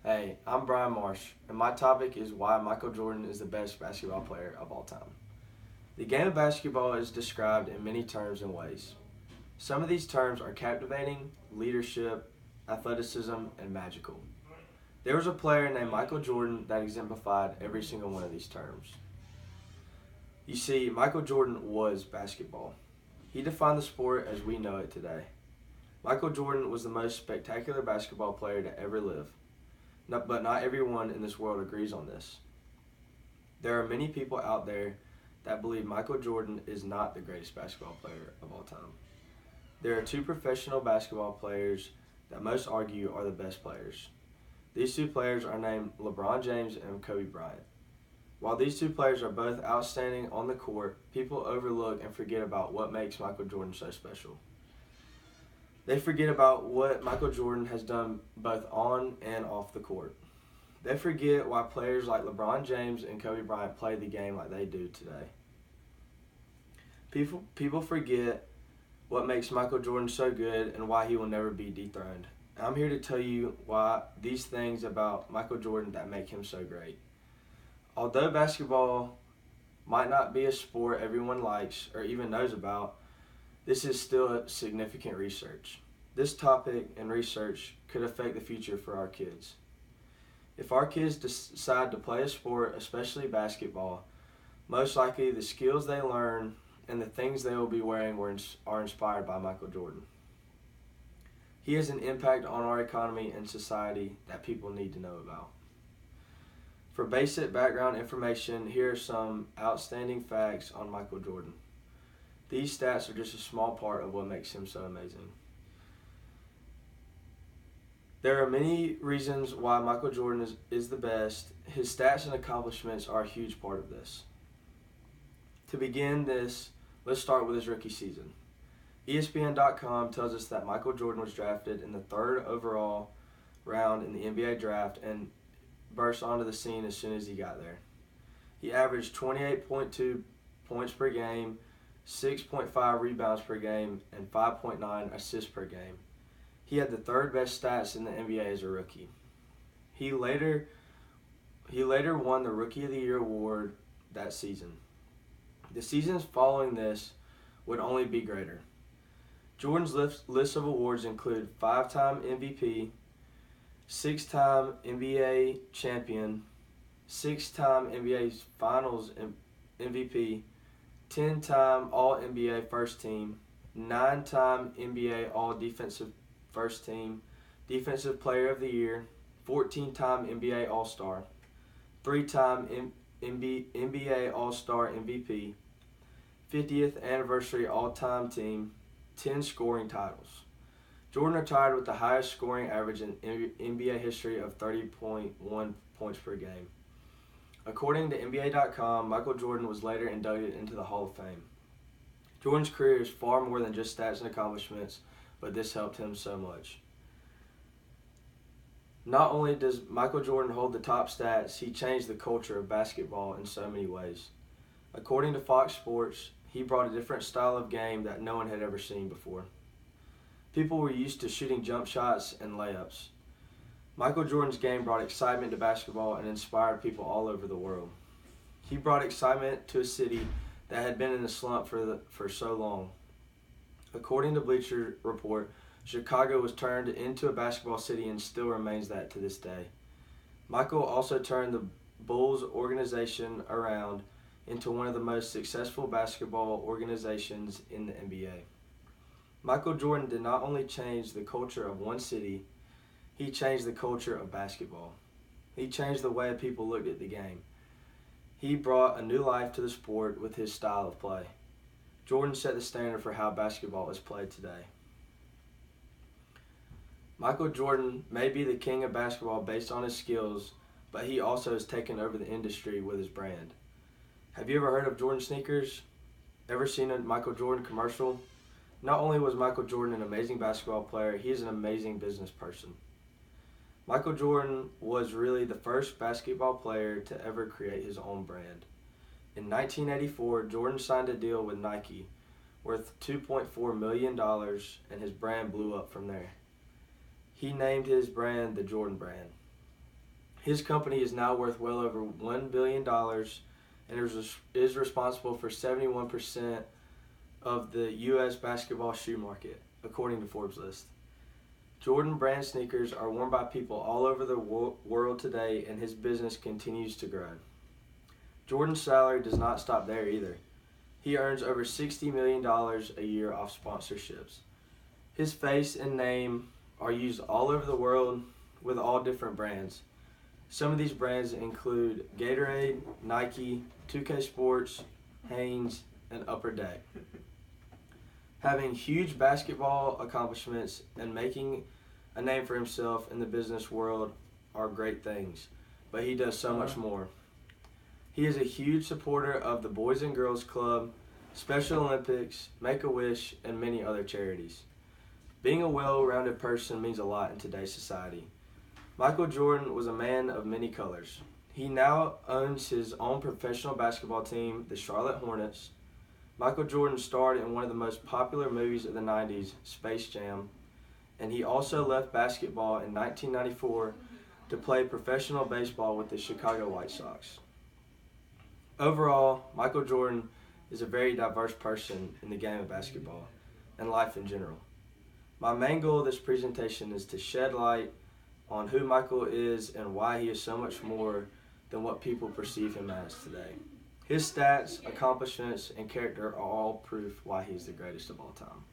Hey, I'm Brian Marsh, and my topic is why Michael Jordan is the best basketball player of all time. The game of basketball is described in many terms and ways. Some of these terms are captivating, leadership, athleticism, and magical. There was a player named Michael Jordan that exemplified every single one of these terms. You see, Michael Jordan was basketball. He defined the sport as we know it today. Michael Jordan was the most spectacular basketball player to ever live. But not everyone in this world agrees on this. There are many people out there that believe Michael Jordan is not the greatest basketball player of all time. There are two professional basketball players that most argue are the best players. These two players are named LeBron James and Kobe Bryant. While these two players are both outstanding on the court, people overlook and forget about what makes Michael Jordan so special. They forget about what Michael Jordan has done both on and off the court. They forget why players like LeBron James and Kobe Bryant play the game like they do today. People forget what makes Michael Jordan so good and why he will never be dethroned. I'm here to tell you why these things about Michael Jordan that make him so great. Although basketball might not be a sport everyone likes or even knows about, this is still significant research. This topic and research could affect the future for our kids. If our kids decide to play a sport, especially basketball, most likely the skills they learn and the things they will be wearing are inspired by Michael Jordan. He has an impact on our economy and society that people need to know about. For basic background information, here are some outstanding facts on Michael Jordan. These stats are just a small part of what makes him so amazing. There are many reasons why Michael Jordan is the best. His stats and accomplishments are a huge part of this. To begin this, let's start with his rookie season. ESPN.com tells us that Michael Jordan was drafted in the third overall round in the NBA draft and burst onto the scene as soon as he got there. He averaged 28.2 points per game, 6.5 rebounds per game, and 5.9 assists per game. He had the third best stats in the NBA as a rookie. He later won the Rookie of the Year award that season. The seasons following this would only be greater. Jordan's list of awards include 5-time MVP, 6-time NBA champion, 6-time NBA Finals MVP, 10-time All-NBA First Team, 9-time NBA All-Defensive First Team, Defensive Player of the Year, 14-time NBA All-Star, 3-time NBA All-Star MVP, 50th Anniversary All-Time Team, 10 scoring titles. Jordan retired with the highest scoring average in NBA history of 30.1 points per game. According to NBA.com, Michael Jordan was later inducted into the Hall of Fame. Jordan's career is far more than just stats and accomplishments, but this helped him so much. Not only does Michael Jordan hold the top stats, he changed the culture of basketball in so many ways. According to Fox Sports, he brought a different style of game that no one had ever seen before. People were used to shooting jump shots and layups. Michael Jordan's game brought excitement to basketball and inspired people all over the world. He brought excitement to a city that had been in a slump for so long. According to Bleacher Report, Chicago was turned into a basketball city and still remains that to this day. Michael also turned the Bulls organization around into one of the most successful basketball organizations in the NBA. Michael Jordan did not only change the culture of one city, he changed the culture of basketball. He changed the way people looked at the game. He brought a new life to the sport with his style of play. Jordan set the standard for how basketball is played today. Michael Jordan may be the king of basketball based on his skills, but he also has taken over the industry with his brand. Have you ever heard of Jordan sneakers? Ever seen a Michael Jordan commercial? Not only was Michael Jordan an amazing basketball player, he is an amazing business person. Michael Jordan was really the first basketball player to ever create his own brand. In 1984, Jordan signed a deal with Nike worth $2.4 million, and his brand blew up from there. He named his brand the Jordan brand. His company is now worth well over $1 billion and is responsible for 71% of the U.S. basketball shoe market, according to Forbes list. Jordan brand sneakers are worn by people all over the world today, and his business continues to grow. Jordan's salary does not stop there either. He earns over $60 million a year off sponsorships. His face and name are used all over the world with all different brands. Some of these brands include Gatorade, Nike, 2K Sports, Hanes, and Upper Deck. Having huge basketball accomplishments and making a name for himself in the business world are great things, but he does so much more. He is a huge supporter of the Boys and Girls Club, Special Olympics, Make-A-Wish, and many other charities. Being a well-rounded person means a lot in today's society. Michael Jordan was a man of many colors. He now owns his own professional basketball team, the Charlotte Hornets. Michael Jordan starred in one of the most popular movies of the 90s, Space Jam, and he also left basketball in 1994 to play professional baseball with the Chicago White Sox. Overall, Michael Jordan is a very diverse person in the game of basketball and life in general. My main goal of this presentation is to shed light on who Michael is and why he is so much more than what people perceive him as today. His stats, accomplishments, and character are all proof why he's the greatest of all time.